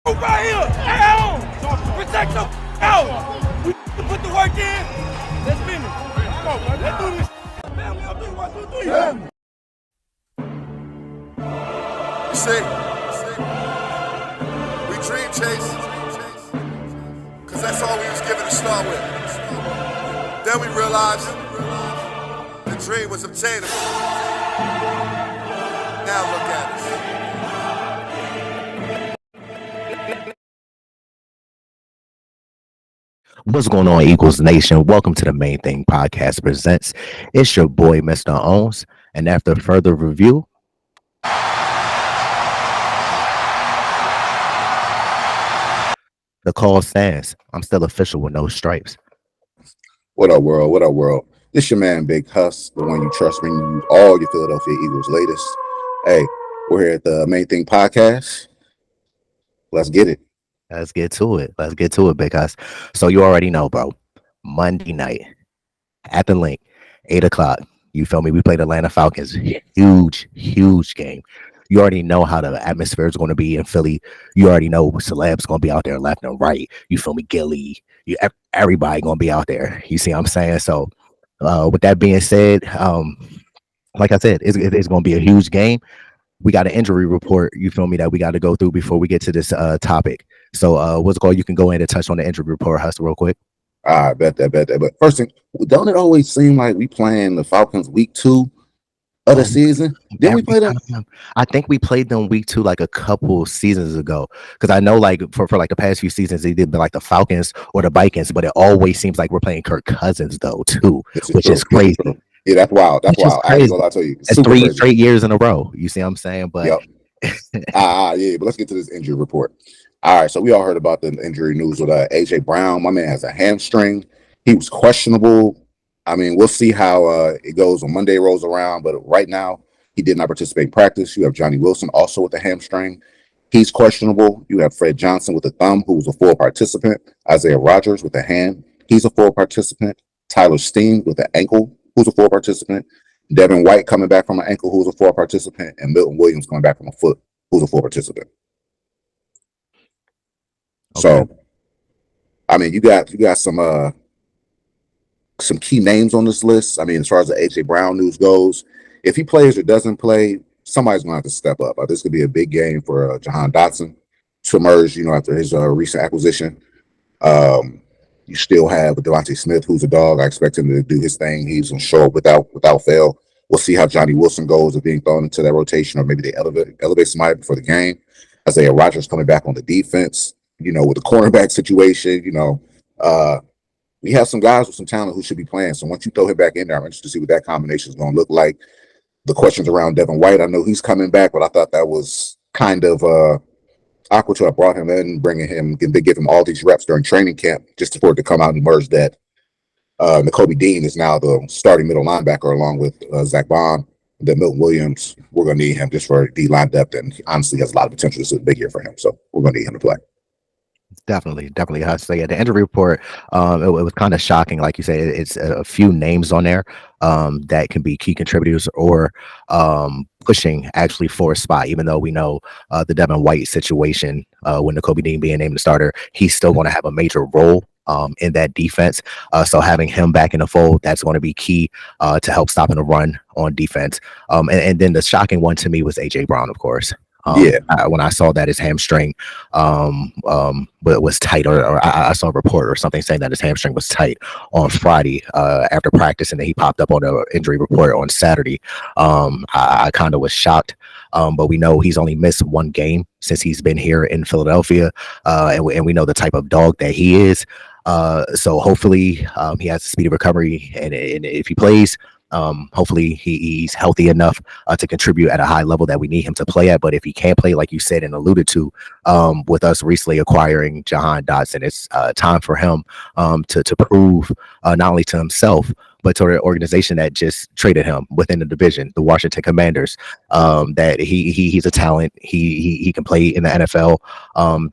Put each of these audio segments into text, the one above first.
Right here, at home. Protect your out. We put the work in. Let's finish. Come on, let's do this. Man, we gonna do 1, 2, 3. See, we dream chase, cause that's all we was given to start with. Then we realized the dream was obtainable. Now look at us. What's going on, Eagles Nation? Welcome to the Main Thing Podcast Presents. It's your boy, Mr. Owens. And after further review, the call stands. I'm still official with no stripes. What up, world? What up, world? This your man, Big Huss, the one you trust, bringing you all your Philadelphia Eagles latest. Hey, we're here at the Main Thing Podcast. Let's get it. Let's get to it. Let's get to it, Big Huss. So you already know, bro. Monday night at the Linc, 8 o'clock. You feel me? We played Atlanta Falcons. Huge game. You already know how the atmosphere is going to be in Philly. You already know celebs going to be out there left and right. You feel me? Gilly. Everybody going to be out there. You see what I'm saying? So with that being said, like I said, it's going to be a huge game. We got an injury report, you feel me, that we got to go through before we get to this topic. So what's going? You can go in and touch on the injury report, Hustle, real quick. I bet that. But first thing, don't it always seem like we playing the Falcons week 2 of the season? Didn't we play them? I think we played them week 2 like a couple seasons ago. Because I know like for like the past few seasons, they did like the Falcons or the Vikings, but it always seems like we're playing Kirk Cousins though too, which is crazy. Yeah, that's wild. That's wild. I ain't gonna lie to you. It's 3 straight years in a row. You see what I'm saying? But yep. Yeah, but let's get to this injury report. All right, so we all heard about the injury news with AJ Brown. My man has a hamstring. He was questionable. I mean, we'll see how it goes when Monday rolls around, but right now he did not participate in practice. You have Johnny Wilson also with a hamstring. He's questionable. You have Fred Johnson with a thumb, who was a full participant. Isaiah Rodgers with a hand. He's a full participant. Tyler Steen with an ankle, who's a full participant. Devin White coming back from an ankle, who's a full participant. And Milton Williams coming back from a foot, who's a full participant. Okay. So, I mean, you got some key names on this list. I mean, as far as the AJ Brown news goes, if he plays or doesn't play, somebody's going to have to step up. This could be a big game for Jahan Dotson to emerge, after his recent acquisition. You still have Devontae Smith, who's a dog. I expect him to do his thing. He's going to show up without fail. We'll see how Johnny Wilson goes of being thrown into that rotation, or maybe they elevate somebody before the game. Isaiah Rodgers coming back on the defense, with the cornerback situation, we have some guys with some talent who should be playing. So once you throw him back in there, I'm interested to see what that combination is going to look like. The questions around Devin White, I know he's coming back, but I thought that was kind of awkward to have brought him in, bringing him, they give him all these reps during training camp just for it to come out and emerge that Nakobe Dean is now the starting middle linebacker along with Zach Bond. Then Milton Williams, we're going to need him just for D-line depth, and he honestly has a lot of potential. This is a big year for him, so we're going to need him to play. Definitely. So yeah, the injury report, it was kind of shocking. Like you said, it's a few names on there that can be key contributors or pushing actually for a spot, even though we know the Devin White situation, when Nakobe Dean being named the starter, he's still going to have a major role in that defense. So having him back in the fold, that's going to be key to help stopping the run on defense. And then the shocking one to me was AJ Brown, of course. When I saw that his hamstring was tight, or I saw a report or something saying that his hamstring was tight on Friday after practice, and then he popped up on the injury report on Saturday. I kind of was shocked, but we know he's only missed 1 game since he's been here in Philadelphia, and we know the type of dog that he is. So hopefully he has a speedy recovery, and if he plays, hopefully he's healthy enough to contribute at a high level that we need him to play at. But if he can't play, like you said and alluded to, with us recently acquiring Jahan Dotson, it's time for him to prove not only to himself, but to the organization that just traded him within the division, the Washington Commanders, that he's a talent. He can play in the NFL,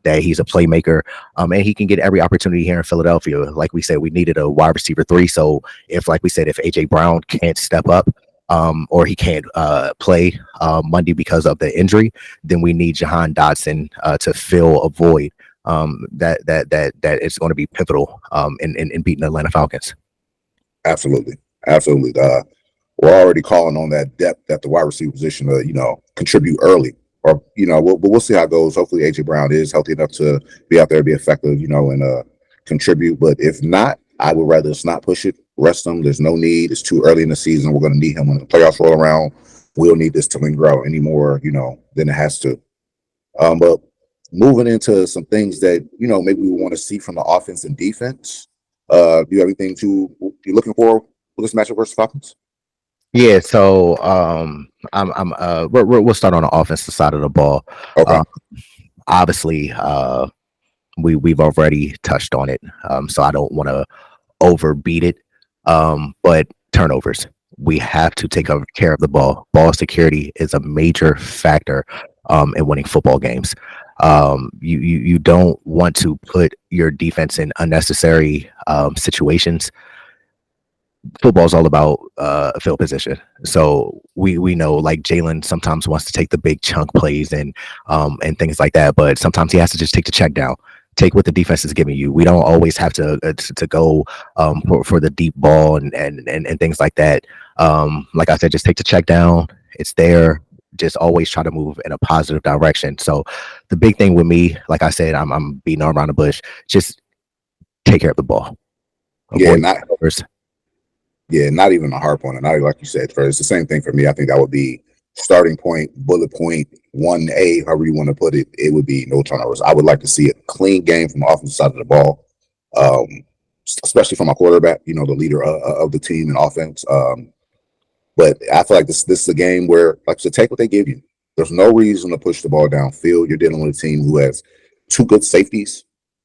that he's a playmaker, and he can get every opportunity here in Philadelphia. Like we said, we needed a wide receiver 3. So if, like we said, if AJ Brown can't step up, or he can't play Monday because of the injury, then we need Jahan Dotson to fill a void that is going to be pivotal in beating the Atlanta Falcons. Absolutely. Absolutely. We're already calling on that depth at the wide receiver position to, contribute early. Or, we'll see how it goes. Hopefully AJ Brown is healthy enough to be out there, be effective, and contribute. But if not, I would rather just not push it, rest him. There's no need. It's too early in the season. We're going to need him when the playoffs roll around. We don't need this to linger out anymore, than it has to. But moving into some things that, maybe we want to see from the offense and defense. Do you have anything you're looking for with this matchup versus Falcons? Yeah, so we'll start on the offensive side of the ball. Okay. Obviously, we've already touched on it, so I don't want to overbeat it. But turnovers, we have to take care of the ball. Ball security is a major factor in winning football games. You don't want to put your defense in unnecessary situations. Football is all about field position. So we know, like, Jalen sometimes wants to take the big chunk plays and things like that, but sometimes he has to just take the check down, take what the defense is giving you. We don't always have to go for the deep ball and things like that. Like I said, just take the check down. It's there. Just always try to move in a positive direction. So the big thing with me, like I said, I'm beating around the bush. Just take care of the ball. Not even a harp on it. Not like you said, it's the same thing for me. I think that would be starting point, bullet point, 1A, however you want to put it. It would be no turnovers. I would like to see a clean game from the offensive side of the ball, especially from a quarterback, the leader of the team in offense. But I feel like this is a game where, like I said, take what they give you. There's no reason to push the ball downfield. You're dealing with a team who has two good safeties.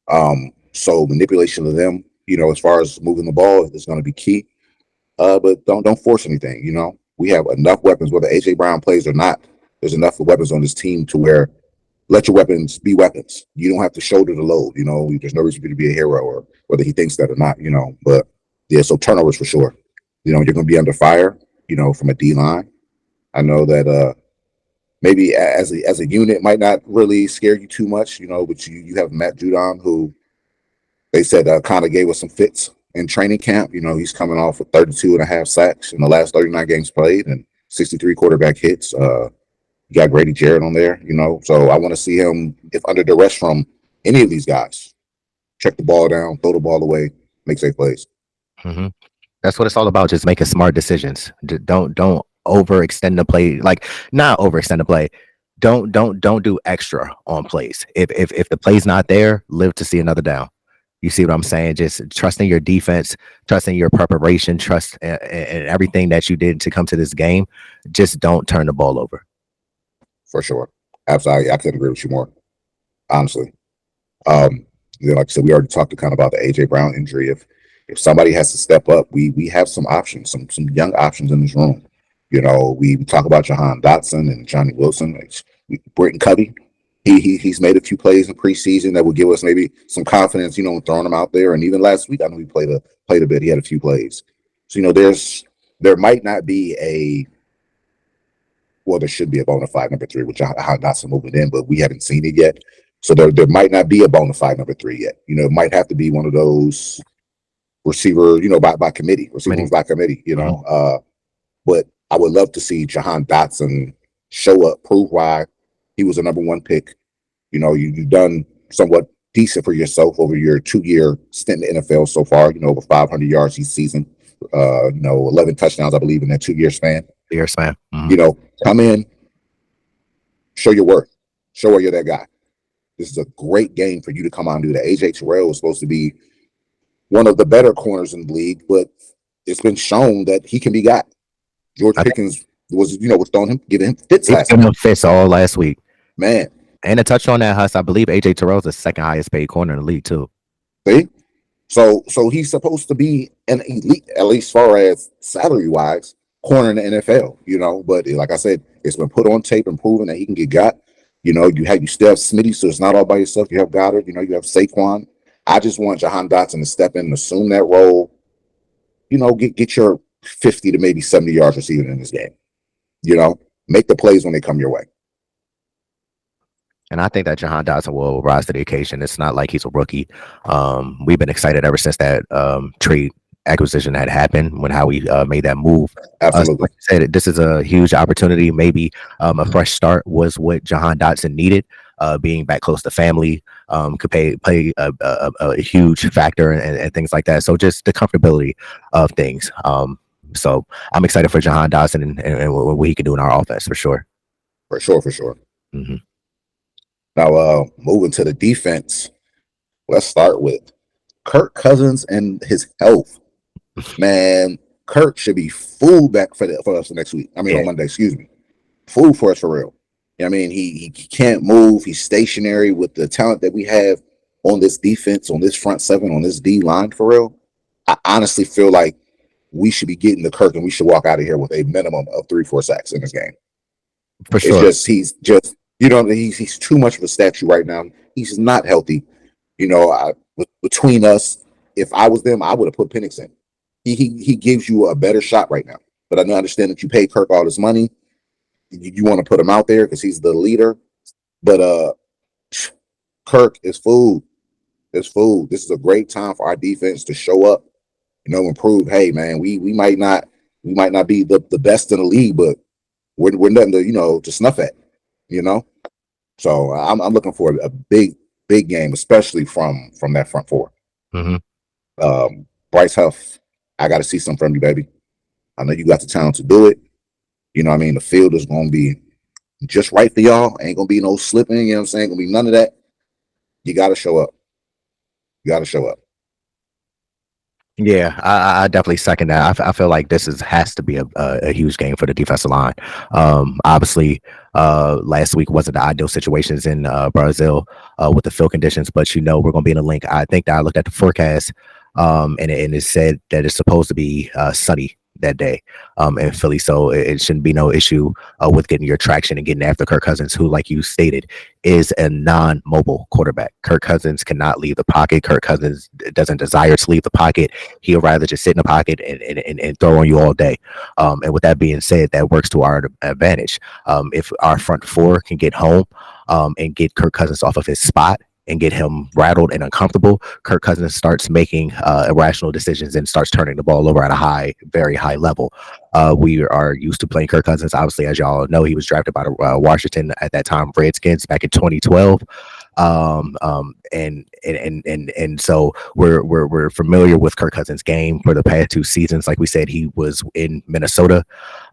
So manipulation of them, as far as moving the ball is going to be key. But don't force anything. We have enough weapons, whether AJ Brown plays or not. There's enough weapons on this team to where let your weapons be weapons. You don't have to shoulder the load. There's no reason for you to be a hero, or whether he thinks that or not. But yeah, so turnovers for sure. You're going to be under fire. From a D line. I know that maybe as a unit might not really scare you too much. But you have Matt Judon, who they said kind of gave us some fits in training camp. He's coming off with 32.5 sacks in the last 39 games played and 63 quarterback hits. You got Grady Jarrett on there, so I want to see him, if under duress from any of these guys, check the ball down, throw the ball away, make safe plays. Mm-hmm. That's what it's all about. Just making smart decisions. Don't overextend the play. Like, not overextend the play. Don't do extra on plays. If the play's not there, live to see another down. You see what I'm saying? Just trusting your defense, trusting your preparation, trust in everything that you did to come to this game. Just don't turn the ball over. For sure. Absolutely. I couldn't agree with you more, honestly. Like I said, we already talked kind of about the AJ Brown injury. If somebody has to step up, we have some options, some young options in this room. We talk about Jahan Dotson and Johnny Wilson, Britton Covey. He's made a few plays in preseason that will give us maybe some confidence, throwing him out there. And even last week, I know he played a bit. He had a few plays. So, there might not be there should be a bona fide number 3 with Jahan Dotson moving in, but we haven't seen it yet. So there might not be a bona fide number 3 yet. It might have to be one of those receiver, by committee, receivers by committee, but I would love to see Jahan Dotson show up, prove why he was a number 1 pick. You've done somewhat decent for yourself over your 2-year stint in the NFL so far, over 500 yards each season, 11 touchdowns, I believe, in that 2-year span. Mm-hmm. Come in, show your worth, show where you're that guy. This is a great game for you to come on and do that. AJ Terrell was supposed to be one of the better corners in the league, but it's been shown that he can be got. George Pickens was throwing him, giving him fits last week. Fits all last week. Man. And to touch on that, Huss, I believe AJ Terrell's the second highest paid corner in the league too. See? So he's supposed to be an elite, at least far as salary wise, corner in the NFL, but like I said, it's been put on tape and proven that he can get got. You still have Smitty, so it's not all by yourself. You have Goddard, you have Saquon. I just want Jahan Dotson to step in and assume that role. Get your 50 to maybe 70 yards receiving in this game. Make the plays when they come your way. And I think that Jahan Dotson will rise to the occasion. It's not like he's a rookie. We've been excited ever since that trade acquisition had happened when Howie made that move. Absolutely. Like you said, this is a huge opportunity. Maybe a fresh start was what Jahan Dotson needed. Being back close to family could play a huge factor and things like that. So just the comfortability of things. So I'm excited for Jahan Dotson and what he can do in our offense for sure. For sure. Mm-hmm. Now, moving to the defense, let's start with Kirk Cousins and his health. Man, Kirk should be full back for us next week. On Monday, excuse me. Full for us for real. He can't move. He's stationary with the talent that we have on this defense, on this front seven, on this D line for real. I honestly feel like we should be getting to Kirk and we should walk out of here with a minimum of 3-4 sacks in this game. For sure. He's too much of a statue right now. He's not healthy. Between us, if I was them, I would have put Penix in. He gives you a better shot right now. But I understand that you pay Kirk all this money. You want to put him out there because he's the leader. But Kirk is food. It's food. This is a great time for our defense to show up, and prove, hey man, we might not be the best in the league, but we're nothing to snuff at. So I'm looking for a big game, especially from that front four. Mm-hmm. Bryce Huff, I got to see something from you, baby. I know you got the talent to do it. The field is going to be just right for y'all. Ain't going to be no slipping. Ain't going to be none of that. You got to show up. Yeah, I definitely second that. I feel like this has to be a huge game for the defensive line. Obviously, last week wasn't the ideal situations in Brazil with the field conditions, but we're going to be in a Linc. I think that I looked at the forecast and it said that it's supposed to be sunny that day in Philly, so it shouldn't be no issue with getting your traction and getting after Kirk Cousins, who, like you stated, is a non-mobile quarterback. Kirk Cousins cannot leave the pocket. Kirk Cousins doesn't desire to leave the pocket. He'll rather just sit in the pocket and throw on you all day. And with that being said, that works to our advantage. If our front four can get home and get Kirk Cousins off of his spot and get him rattled and uncomfortable, Kirk Cousins starts making irrational decisions and starts turning the ball over at a very high level. We are used to playing Kirk Cousins. Obviously, as y'all know, he was drafted by the Washington at that time Redskins back in 2012. And so we're familiar with Kirk Cousins' game for the past 2 seasons. Like we said, he was in Minnesota.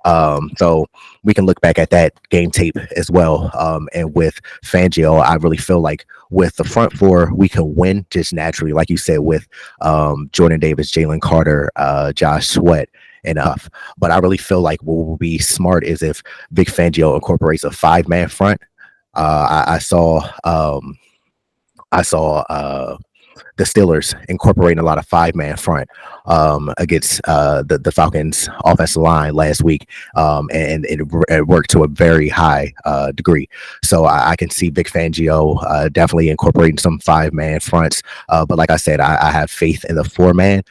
So we can look back at that game tape as well. And with Fangio, I really feel like with the front four, we can win just naturally, like you said, with Jordan Davis, Jalen Carter, Josh Sweat, and Huff. But I really feel like what will be smart is if Vic Fangio incorporates a 5-man front. I saw the Steelers incorporating a lot of 5-man front against the Falcons offensive line last week, and it worked to a very high degree. So I can see Vic Fangio definitely incorporating some 5-man fronts. But like I said, I have faith in the 4-man.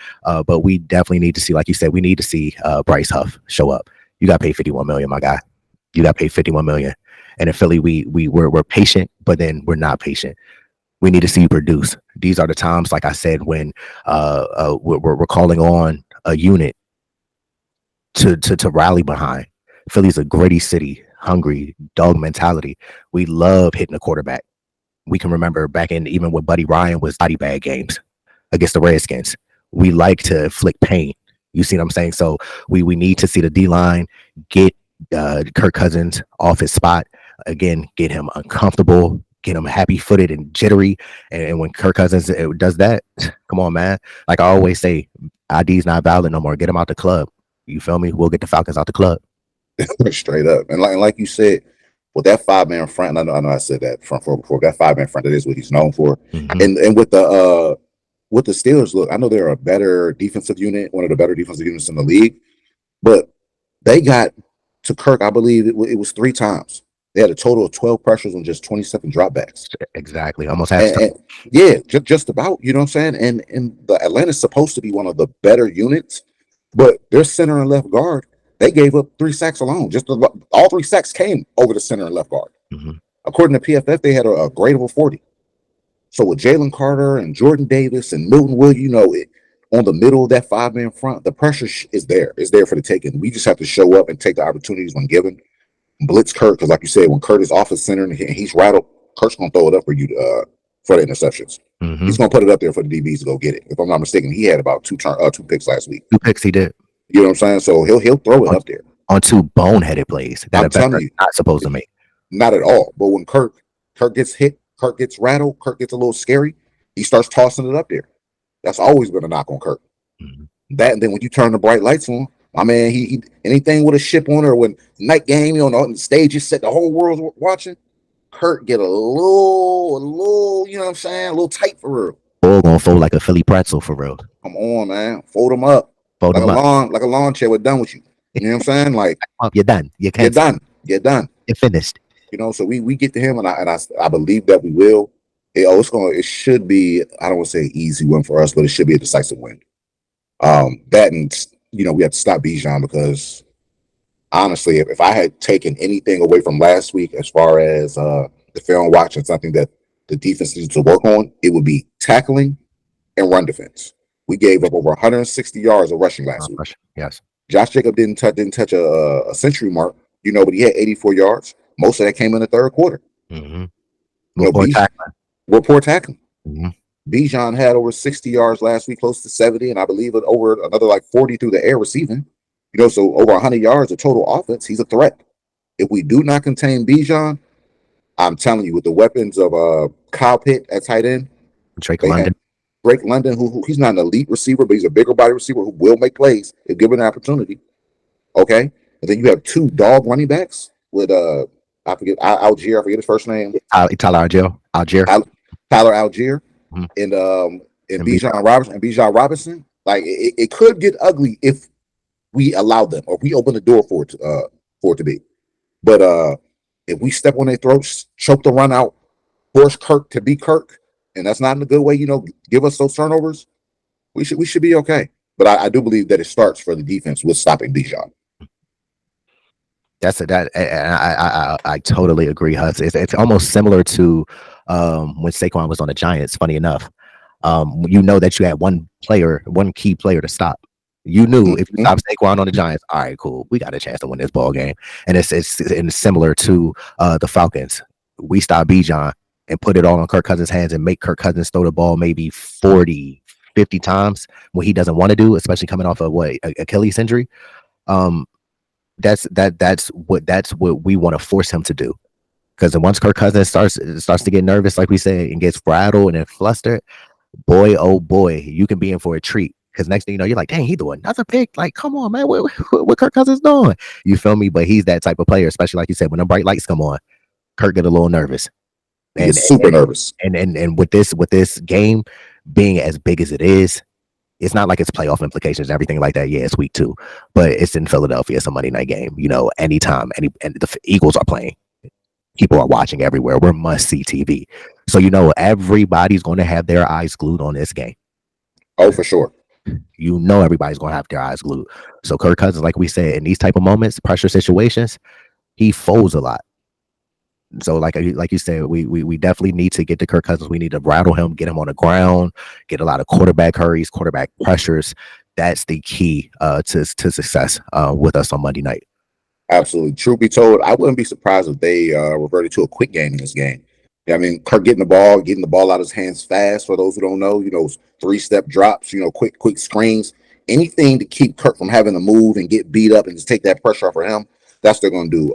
But we definitely need to see, like you said, we need to see Bryce Huff show up. You got paid $51 million, my guy. You got paid $51 million. And in Philly, we're patient, but then we're not patient. We need to see you produce. These are the times, like I said, when we're calling on a unit to rally behind. Philly's a gritty city, hungry, dog mentality. We love hitting the quarterback. We can remember back in even when Buddy Ryan was body bag games against the Redskins. We like to inflict pain. You see what I'm saying? So we need to see the D-line get Kirk Cousins off his spot. Again, get him uncomfortable, get him happy-footed and jittery. And when Kirk Cousins does that, come on, man. Like I always say, ID's not valid no more. Get him out the club. You feel me? We'll get the Falcons out the club. Straight up. And like you said, with that 5-man front, I know I said that front four before. That 5-man front, that is what he's known for. Mm-hmm. And with the Steelers, look, I know they're a better defensive unit, one of the better defensive units in the league, but they got to Kirk, I believe it was 3 times. They had a total of 12 pressures on just 27 dropbacks. Exactly. Almost half. Yeah, just about, you know what I'm saying? And the Atlanta's supposed to be one of the better units. But their center and left guard, they gave up 3 sacks alone. All 3 sacks came over the center and left guard. Mhm. According to PFF, they had a grade of a 40. So with Jalen Carter and Jordan Davis and Milton Williams, on the middle of that 5-man front, the pressure is there. It's there for the taking. We just have to show up and take the opportunities when given. Blitz Kirk, because like you said, when Kirk is off the center and he's rattled, Kirk's going to throw it up for you for the interceptions. Mhm. He's going to put it up there for the DBs to go get it. If I'm not mistaken, he had about 2 picks last week. 2 picks he did. You know what I'm saying? So he'll throw it up there on 2 boneheaded plays that I'm a telling veteran you, not supposed to make. not at all. But when Kirk gets hit, Kirk gets rattled, Kirk gets a little scary, he starts tossing it up there. That's always been a knock on Kirk. Mhm. That, and then when you turn the bright lights on, my man, he anything with a ship on, or when night game, on the stage is set, the whole world's watching. Kirk get a little, you know what I'm saying, a little tight for real. Bull gonna fold like a Philly pretzel for real. Come on, man, fold them up, Fold like him up. like a lawn chair. We're done with you. You know what I'm saying? Like You're done. You you're can't. done. You're done. You're finished. So we get to him, and I believe that we will. It should be, I don't want to say an easy win for us, but it should be a decisive win. That, and we have to stop Bijan, because honestly, if I had taken anything away from last week as far as the film watch and something that the defense needs to work on, it would be tackling and run defense. We gave up over 160 yards of rushing last week. Yes. Josh Jacob didn't touch a century mark, but he had 84 yards. Most of that came in the third quarter. Mm-hmm. We're poor tackling. Mm-hmm. Bijan had over 60 yards last week, close to 70, and I believe it over another like 40 through the air receiving. So over 100 yards of total offense. He's a threat. If we do not contain Bijan, I'm telling you, with the weapons of Kyle Pitt at tight end, Drake London, who he's not an elite receiver, but he's a bigger body receiver who will make plays if given an opportunity. Okay, and then you have 2 dog running backs with I forget Algier. I forget his first name. Tyler Algier. Tyler Algier. Mm-hmm. And Bijan Robinson. Like it could get ugly if we allow them, or if we open the door for it to be. But if we step on their throats, choke the run out, force Kirk to be Kirk, and that's not in a good way, give us those turnovers, we should be okay. But I do believe that it starts for the defense with stopping Bijan. I totally agree, Hutz. It's almost similar to when Saquon was on the Giants. Funny enough, that you had one key player to stop. You knew if you stop Saquon on the Giants, all right, cool, we got a chance to win this ball game. And it's similar to the Falcons. We stop Bijan and put it all on Kirk Cousins' hands and make Kirk Cousins throw the ball maybe 40, 50 times when he doesn't want to do, especially coming off of Achilles injury. That's what we want to force him to do. Because once Kirk Cousins starts to get nervous, like we say, and gets rattled and then flustered, boy, oh boy, you can be in for a treat. Because next thing you know, you're like, dang, he doing another pick. Like, come on, man, what Kirk Cousins doing? You feel me? But he's that type of player, especially like you said, when the bright lights come on, Kirk get a little nervous. And super nervous. And with this game being as big as it is, it's not like it's playoff implications and everything like that. Yeah, it's week 2, but it's in Philadelphia. It's a Monday night game. Anytime and the Eagles are playing, people are watching everywhere. We're must-see TV. So, everybody's going to have their eyes glued on this game. Oh, for sure. Everybody's going to have their eyes glued. So Kirk Cousins, like we said, in these type of moments, pressure situations, he folds a lot. So like you said, we definitely need to get to Kirk Cousins. We need to rattle him, get him on the ground, get a lot of quarterback hurries, quarterback pressures. That's the key to success with us on Monday night. Absolutely. Truth be told, I wouldn't be surprised if they reverted to a quick game in this game. I mean, Kirk getting the ball out of his hands fast. For those who don't know, 3-step drops, quick screens, anything to keep Kirk from having to move and get beat up and just take that pressure off of him. That's what they're going to do.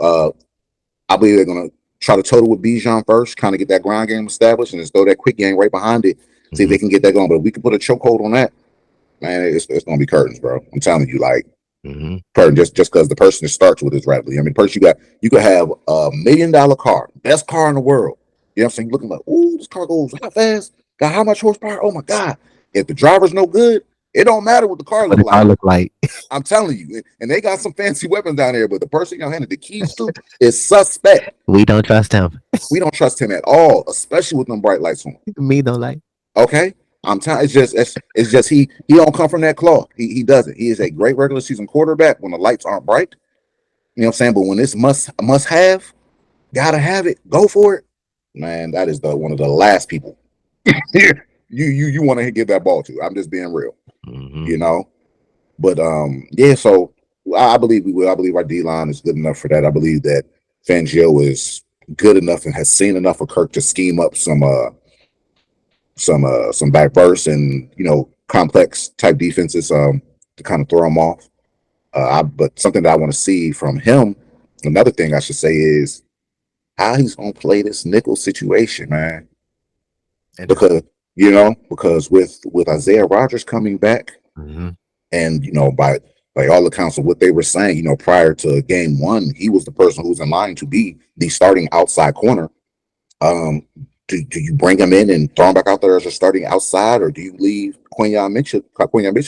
I believe they're going to try to total with Bijan first, kind of get that ground game established, and just throw that quick game right behind it. See if they can get that going. But if we can put a chokehold on that, man, it's going to be curtains, bro. I'm telling you, like, curtain, just because the person that starts with is rattling. I mean, person you could have $1 million car, best car in the world. You know what I'm saying? Looking like, ooh, this car goes how fast? Got how much horsepower? Oh my God. If the driver's no good, it don't matter what the car look like. I'm telling you. And they got some fancy weapons down there, but the person y'all handed the keys to is suspect. We don't trust him. We don't trust him at all, especially with them bright lights on. Me don't like. Okay. I'm telling. It's just he don't come from that cloth. He doesn't. He is a great regular season quarterback when the lights aren't bright. You know what I'm saying? But when it's must have, gotta have it. Go for it, man. That is the one of the last people you want to give that ball to. I'm just being real, you know. But yeah. So I believe we will. I believe our D line is good enough for that. I believe that Fangio is good enough and has seen enough of Kirk to scheme up some diverse and complex type defenses to kind of throw him off. But something that I want to see from him, another thing I should say is how he's gonna play this nickel situation, man. Because with Isaiah Rodgers coming back, and by all accounts of what they were saying, prior to game one, he was the person who was in line to be the starting outside corner. Do you bring him in and throw him back out there as a starting outside, or do you leave Quinyon Mitchell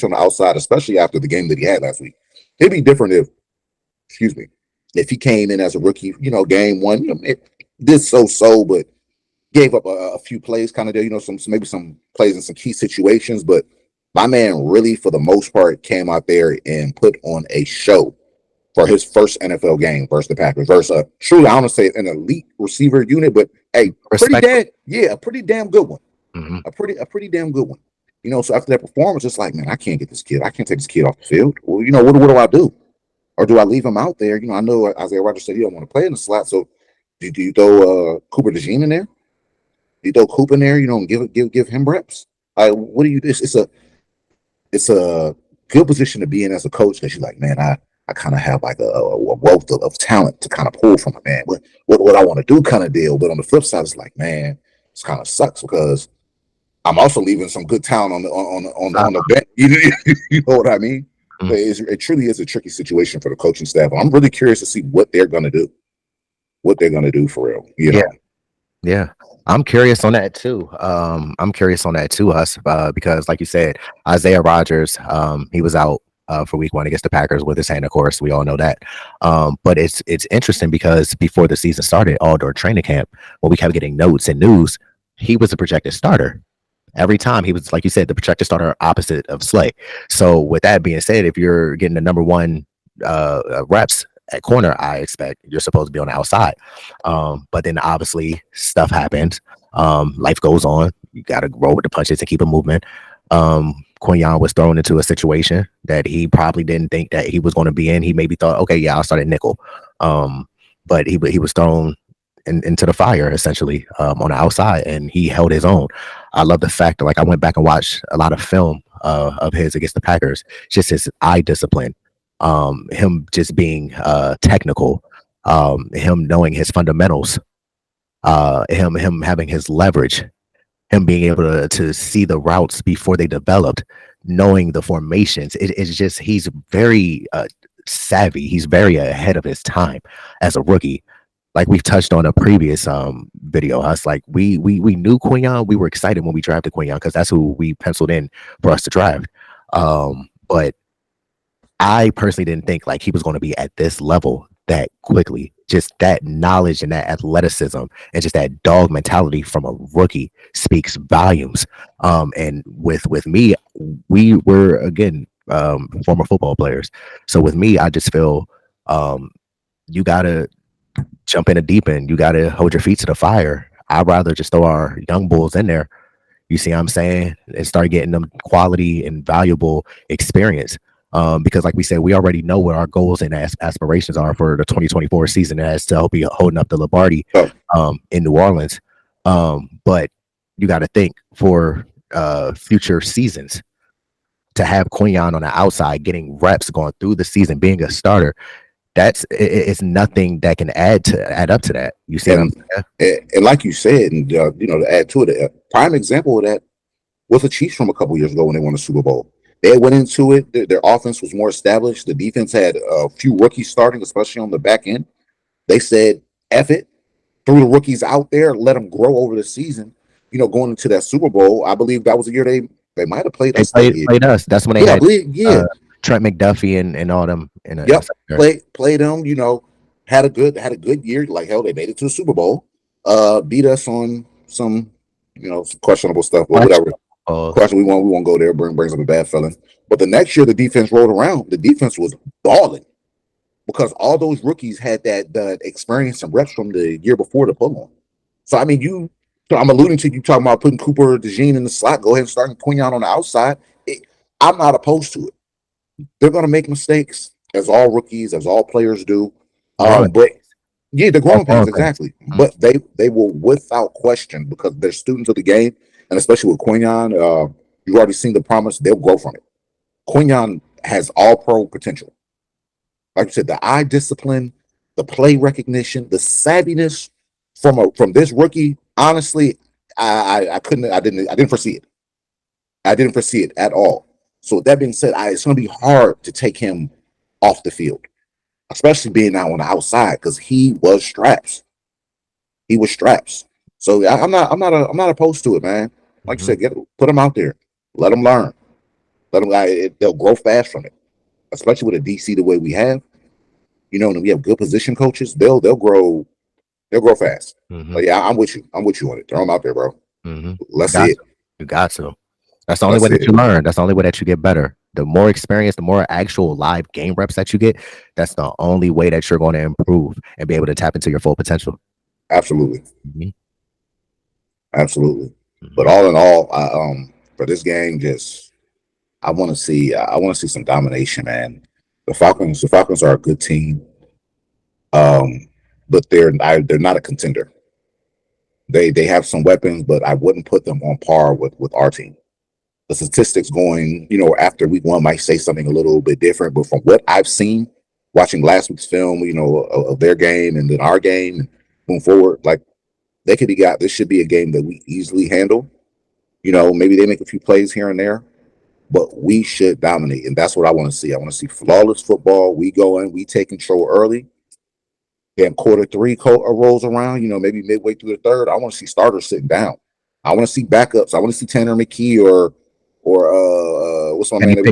on the outside, especially after the game that he had last week? It'd be different if he came in as a rookie, game one, it did so, but gave up a few plays, kind of there, maybe some plays in some key situations. But my man really, for the most part, came out there and put on a show for his first NFL game versus the Packers, versus truly, I want to say an elite receiver unit, but a pretty damn good one. A pretty damn good one. So after that performance, it's like, man, I can't take this kid off the field. Well, what do I do? Or do I leave him out there? I know Isaiah Rodgers said he don't want to play in the slot. So do you throw Cooper DeJean in there? Do you throw Coop in there? And give him reps. What do you do? It's a good position to be in as a coach, because you're like, man, I kind of have like a wealth of talent to kind of pull from it, man. What I want to do kind of deal. But on the flip side, it's like, man, this kind of sucks, because I'm also leaving some good talent on the bench. You know what I mean? But it truly is a tricky situation for the coaching staff. I'm really curious to see what they're gonna do. What they're gonna do for real. Yeah. I'm curious on that too. Us, because like you said, Isaiah Rodgers, he was out for week one against the Packers with his hand, of course. We all know that. But it's interesting because before the season started, all during training camp, when we kept getting notes and news, he was a projected starter. Every time he was, like you said, the projected starter opposite of Slay. So with that being said, if you're getting the number one reps at corner, I expect you're supposed to be on the outside. But then obviously stuff happens. Life goes on. You got to roll with the punches and keep it moving. Quinyon was thrown into a situation that he probably didn't think that he was going to be in. He maybe thought, okay, yeah, I'll start at nickel. But he was thrown into the fire essentially on the outside, and he held his own. I love the fact that, like, I went back and watched a lot of film of his against the Packers, just his eye discipline, him just being technical, him knowing his fundamentals, him having his leverage, him being able to see the routes before they developed, knowing the formations. It's just, he's very savvy. He's very ahead of his time as a rookie. Like we've touched on a previous video, us, like we knew Quinyon. We were excited when we drafted Quinyon because that's who we penciled in for us to draft. But I personally didn't think like he was going to be at this level that quickly. Just that knowledge and that athleticism and just that dog mentality from a rookie speaks volumes. And with me, we were again former football players. So with me, I just feel you gotta jump in the deep end. You gotta hold your feet to the fire. I'd rather just throw our young bulls in there. You see what I'm saying? And start getting them quality and valuable experience. Because like we said, we already know what our goals and aspirations are for the 2024 season as to help be holding up the Lombardi in New Orleans. But you got to think for future seasons to have Quinyon on the outside, getting reps, going through the season, being a starter. It's nothing that can add up to that. You see what I'm saying? And like you said, and to add to it, a prime example of that was the Chiefs from a couple years ago when they won the Super Bowl. They went into it. Their offense was more established. The defense had a few rookies starting, especially on the back end. They said, F it, threw the rookies out there, let them grow over the season. Going into that Super Bowl, I believe that was the year they might have played us. They played us. That's when they had Trent McDuffie and all them. Played them. Had a good year. Like hell, they made it to the Super Bowl. Beat us on some some questionable stuff, but whatever. Pause. We won't go there. Brings up a bad feeling. But the next year, the defense rolled around. The defense was balling because all those rookies had that experience and reps from the year before to pull on. So I mean, So I'm alluding to you talking about putting Cooper DeJean in the slot. Go ahead and start Quignon on the outside. I'm not opposed to it. They're going to make mistakes, as all rookies, as all players do. But yeah, the growing pains, exactly. Mm-hmm. But they will, without question, because they're students of the game, and especially with Quignon, you've already seen the promise. They'll grow from it. Quignon has all pro potential. Like you said, the eye discipline, the play recognition, the savviness from this rookie. Honestly, I didn't foresee it. I didn't foresee it at all. So with that being said, it's going to be hard to take him off the field, especially being out on the outside, because he was straps. He was straps. So I'm not opposed to it, man. Like you said, put him out there, let him learn, they'll grow fast from it, especially with a DC the way we have. And we have good position coaches. They'll grow fast. But yeah, I'm with you on it. Throw him out there, bro. Let's see it. You got to. That's the only way that you learn. That's the only way that you get better. The more experience, the more actual live game reps that you get, that's the only way that you're going to improve and be able to tap into your full potential. Absolutely. Absolutely. But all in all, for this game, I want to see some domination, man. The Falcons are a good team. But they're not a contender. They have some weapons, but I wouldn't put them on par with our team. The statistics going, after week 1 might say something a little bit different, but from what I've seen, watching last week's film, of their game and then our game, and moving forward, like this should be a game that we easily handle. Maybe they make a few plays here and there, but we should dominate, and that's what I want to see. I want to see flawless football. We go in, we take control early. Then quarter 3 rolls around, maybe midway through the third. I want to see starters sitting down. I want to see backups. I want to see Tanner McKee or what's my name?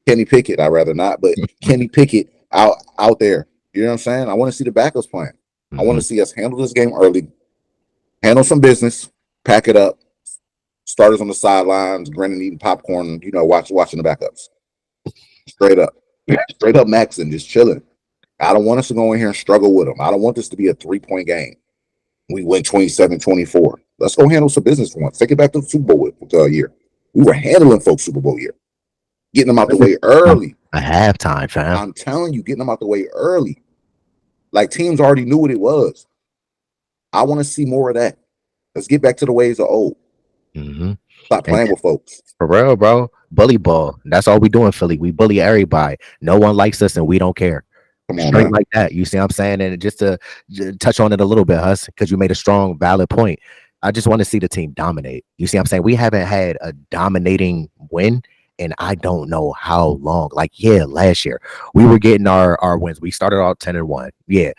Kenny Pickett. I'd rather not, but Kenny Pickett out there. You know what I'm saying? I want to see the backups playing. I want to see us handle this game early, handle some business, pack it up. Starters on the sidelines, grinning, eating popcorn. Watching the backups. Straight up, maxing, just chilling. I don't want us to go in here and struggle with them. I don't want this to be a 3-point game. We win 27-24. Let's go handle some business for once. Take it back to the Super Bowl year. We were handling folks Super Bowl year. Getting them out the way early. A halftime, fam. I'm telling you, getting them out the way early. Like teams already knew what it was. I want to see more of that. Let's get back to the ways of old. Stop playing with folks. For real, bro. Bully ball. That's all we do in Philly. We bully everybody. No one likes us and we don't care. Come on, straight man. Like that. You see what I'm saying? And just to touch on it a little bit, Huss, because you made a strong, valid point. I just want to see the team dominate. You see what I'm saying? We haven't had a dominating win, and I don't know how long. Like, yeah, last year we were getting our wins. We started out 10-1. Yeah.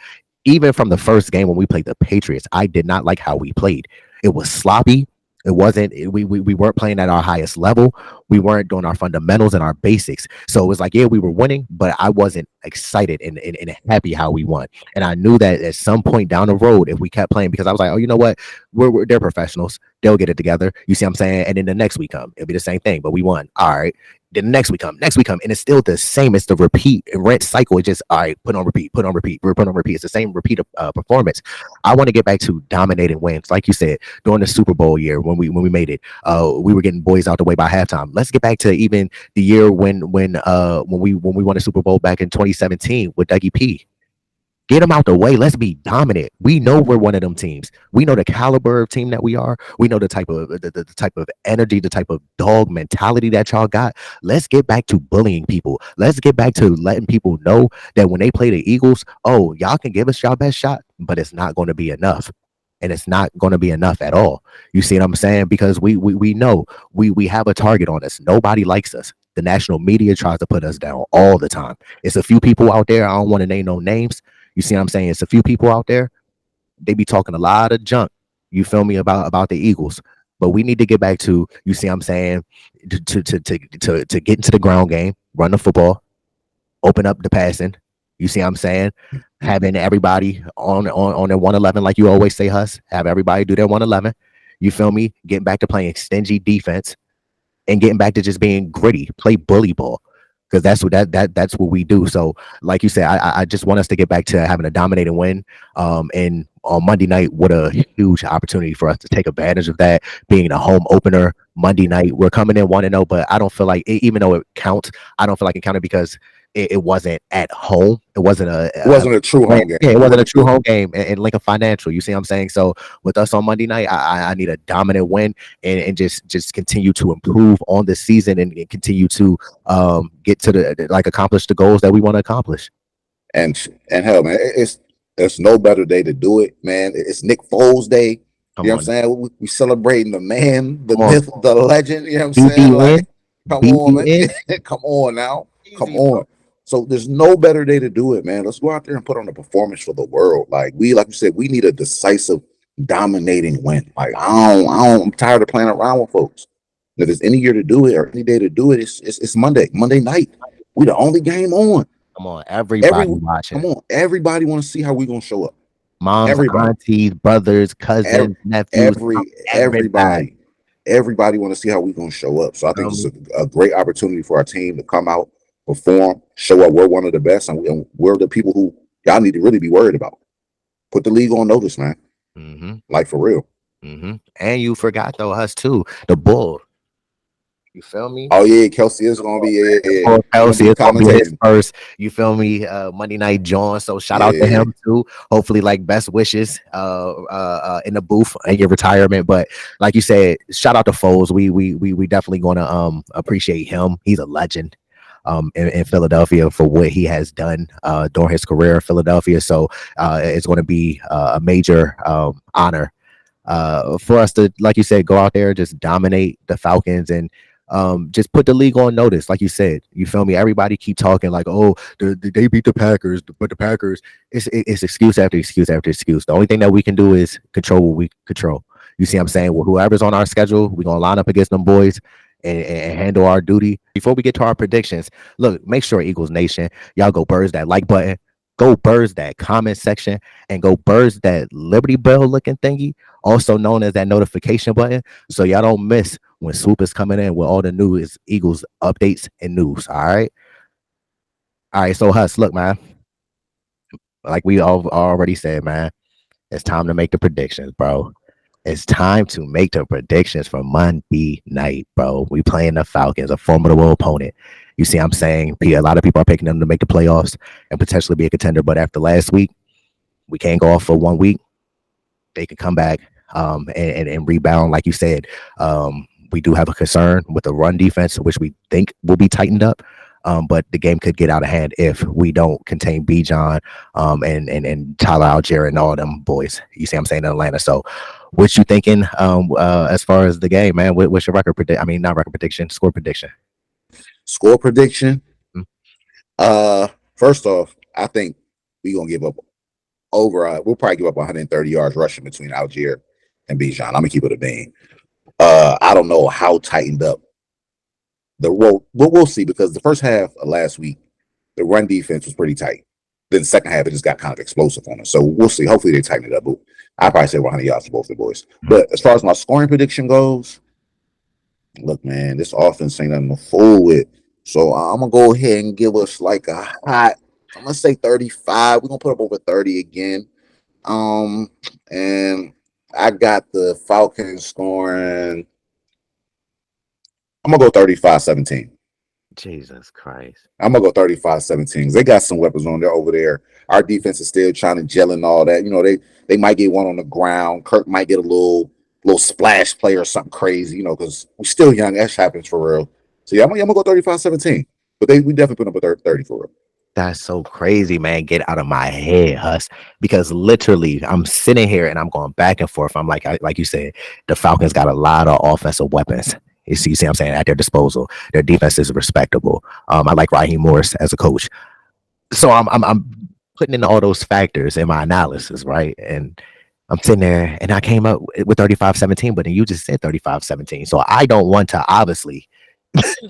Even from the first game when we played the Patriots, I did not like how we played. It was sloppy. It wasn't, we weren't playing at our highest level. We weren't doing our fundamentals and our basics. So it was like, yeah, we were winning, but I wasn't excited and happy how we won. And I knew that at some point down the road, if we kept playing, because I was like, oh, you know what? They're professionals. They'll get it together. You see what I'm saying? And then the next week come, it'll be the same thing, but we won. All right. Then the next week come, and it's still the same. It's the repeat and rent cycle. It's just, all right, put on repeat. It's the same repeat of performance. I want to get back to dominating wins. Like you said, during the Super Bowl year, when we made it, we were getting boys out the way by halftime. Let's get back to even the year when we won the Super Bowl back in 2017 with Dougie P. Get them out the way. Let's be dominant. We know we're one of them teams. We know the caliber of team that we are. We know the type of the type of energy, the type of dog mentality that y'all got. Let's get back to bullying people. Let's get back to letting people know that when they play the Eagles, oh, y'all can give us y'all best shot, but it's not going to be enough. And it's not going to be enough at all. You see what I'm saying? Because we know we have a target on us. Nobody likes us. The national media tries to put us down all the time. It's a few people out there. I don't want to name no names. You see what I'm saying? It's a few people out there. They be talking a lot of junk. You feel me about the Eagles, but we need to get back to, you see what I'm saying, to get into the ground game, run the football, open up the passing. You see what I'm saying? Having everybody on their 111, like you always say, Huss. Have everybody do their 111. You feel me? Getting back to playing stingy defense and getting back to just being gritty, play bully ball. Because that's what that's what we do. So, like you said, I just want us to get back to having a dominating win. And on Monday night, what a huge opportunity for us to take advantage of that. Being the home opener Monday night, we're coming in 1-0, but I don't feel like even though it counts, I don't feel like it counted because it wasn't at home. It wasn't It wasn't a true home game. Yeah, it wasn't a true home game in Lincoln Financial. You see what I'm saying? So with us on Monday night, I need a dominant win and just continue to improve on the season and continue to get to the accomplish the goals that we want to accomplish. And hell, man, it's no better day to do it, man. It's Nick Foles Day. You know what I'm saying? We celebrating the man, the myth, the legend. You know what I'm saying? Like, come on, man. Come on now. Come on. So there's no better day to do it, man. Let's go out there and put on a performance for the world. Like you said, we need a decisive, dominating win. Like I'm tired of playing around with folks. If there's any year to do it or any day to do it, it's Monday night. We the only game on. Come on, everybody watching. Come on, everybody want to see how we gonna show up. Moms, aunties, brothers, cousins, nephews, everybody want to see how we gonna show up. So I think it's a great opportunity for our team to come out, perform, show up. We're one of the best, and we're the people who y'all need to really be worried about. Put the league on notice, man. Like for real. And you forgot though, us too, the Bull. You feel me? Oh yeah, Kelsey is gonna be Kelsey is gonna be his first. You feel me? Monday night John. So shout out to him too. Hopefully, best wishes in the booth in your retirement. But like you said, shout out to Foles. We definitely gonna appreciate him. He's a legend in Philadelphia for what he has done during his career in Philadelphia. So it's going to be a major honor for us to, like you said, go out there, just dominate the Falcons and just put the league on notice. Like you said, you feel me? Everybody keep talking like, oh, they beat the Packers, but the Packers, it's excuse after excuse after excuse. The only thing that we can do is control what we control. You see what I'm saying? Well, whoever's on our schedule, we're going to line up against them boys and handle our duty. Before we get to our predictions, look, make sure Eagles Nation, y'all go burst that like button, go burst that comment section, and go burst that Liberty Bell looking thingy, also known as that notification button, so y'all don't miss when Swoop is coming in with all the news, Eagles updates and news. All right. So Hus, look, man, like we already said, man, it's time to make the predictions, bro. It's time to make the predictions for Monday night, bro. We playing the Falcons, a formidable opponent. You see what I'm saying? A lot of people are picking them to make the playoffs and potentially be a contender. But after last week, we can't go off for 1 week. They can come back and rebound. Like you said, we do have a concern with the run defense, which we think will be tightened up. But the game could get out of hand if we don't contain Bijan and Tyler Algier and all them boys. You see what I'm saying, in Atlanta. So what you thinking as far as the game, man? What's your record prediction? I mean, not record prediction, score prediction. Score prediction. First off, I think we're gonna give up we'll probably give up 130 yards rushing between Algier and Bijan. I'm gonna keep it a bean. I don't know how tightened up we'll see, because the first half of last week, the run defense was pretty tight. Then the second half, it just got kind of explosive on us. So we'll see. Hopefully they tighten it up. But I probably say 100 yards for both the boys. But as far as my scoring prediction goes, look, man, this offense ain't nothing to fool with. So I'm gonna go ahead and give us like a hot, I'm gonna say 35. We're gonna put up over 30 again. And I got the Falcons scoring. I'm gonna go 35-17. Jesus Christ. I'm gonna go 35-17. They got some weapons on there over there. Our defense is still trying to gel and all that. You know, they might get one on the ground. Kirk might get a little splash play or something crazy, you know, because we're still young. That happens for real. So yeah, I'm gonna go 35-17. But we definitely put up a 30 for real. That's so crazy, man. Get out of my head, Hus. Because literally, I'm sitting here and I'm going back and forth. I'm like you said, the Falcons got a lot of offensive weapons. You see what I'm saying, at their disposal. Their defense is respectable. I like Raheem Morris as a coach. So I'm putting in all those factors in my analysis, right? And I'm sitting there and I came up with 35-17, but then you just said 35-17. So I don't want to obviously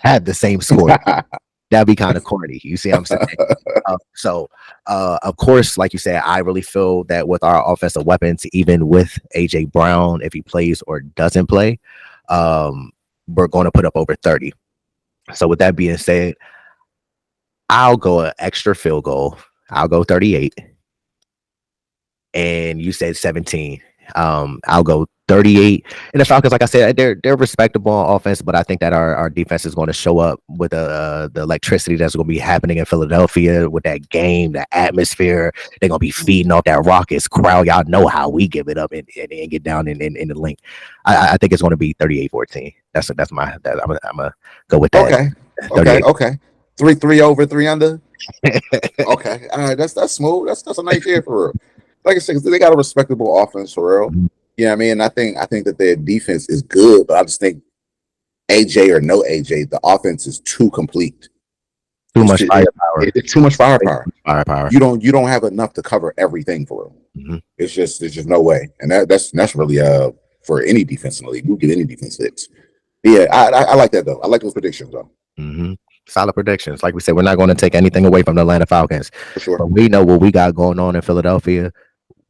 have the same score. that'd be kind of corny. You see what I'm saying? Of course, like you said, I really feel that with our offensive weapons, even with AJ Brown, if he plays or doesn't play, we're going to put up over 30. So with that being said, I'll go an extra field goal. I'll go 38. And you said 17. I'll go 38. And the Falcons, like I said, they're respectable on offense, but I think that our defense is going to show up with the electricity that's going to be happening in Philadelphia with that game, the atmosphere. They're going to be feeding off that Rockets crowd. Y'all know how we give it up and get down in the Linc. I think it's going to be 38-14. I'm gonna go with that. Okay. 3 over, 3 under. Okay, all right, that's smooth. That's a nice year for real. Like I said, they got a respectable offense for real. You know what I mean? I think that their defense is good, but I just think AJ or no AJ, the offense is too complete. Too much firepower. It's too much firepower. You don't have enough to cover everything for real. Mm-hmm. There's just no way, and that's really for any defense in the league. You get any defense hits. Yeah, I like that though. I like those predictions though. Mm-hmm. Solid predictions. Like we said, we're not going to take anything away from the Atlanta Falcons. For sure. But we know what we got going on in Philadelphia.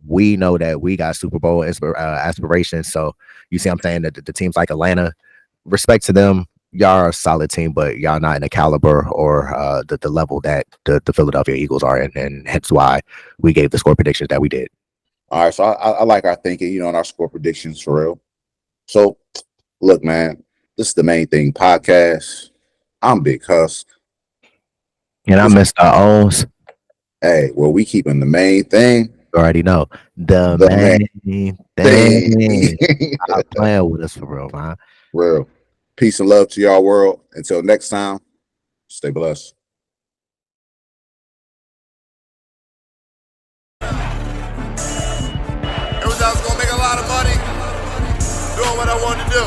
We know that we got Super Bowl aspirations. So you see, I'm saying that the teams like Atlanta, respect to them, y'all are a solid team, but y'all not in the caliber or the level that the Philadelphia Eagles are in, and hence why we gave the score predictions that we did. All right, so I like our thinking, on our score predictions for real. So look, man, this is the main thing. Podcast. I'm Big Husk. And I'm Mr. Owens. Hey, well, we keeping the main thing. You already know. The main thing. I'm playing with us for real, man. Real. Peace and love to y'all world. Until next time, stay blessed. It was I was gonna make a lot of money doing what I wanted to do.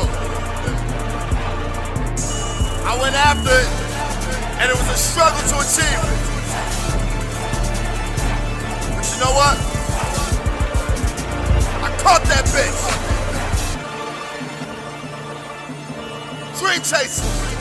I went after it, and it was a struggle to achieve it. But you know what? I caught that bitch. Dream chasing.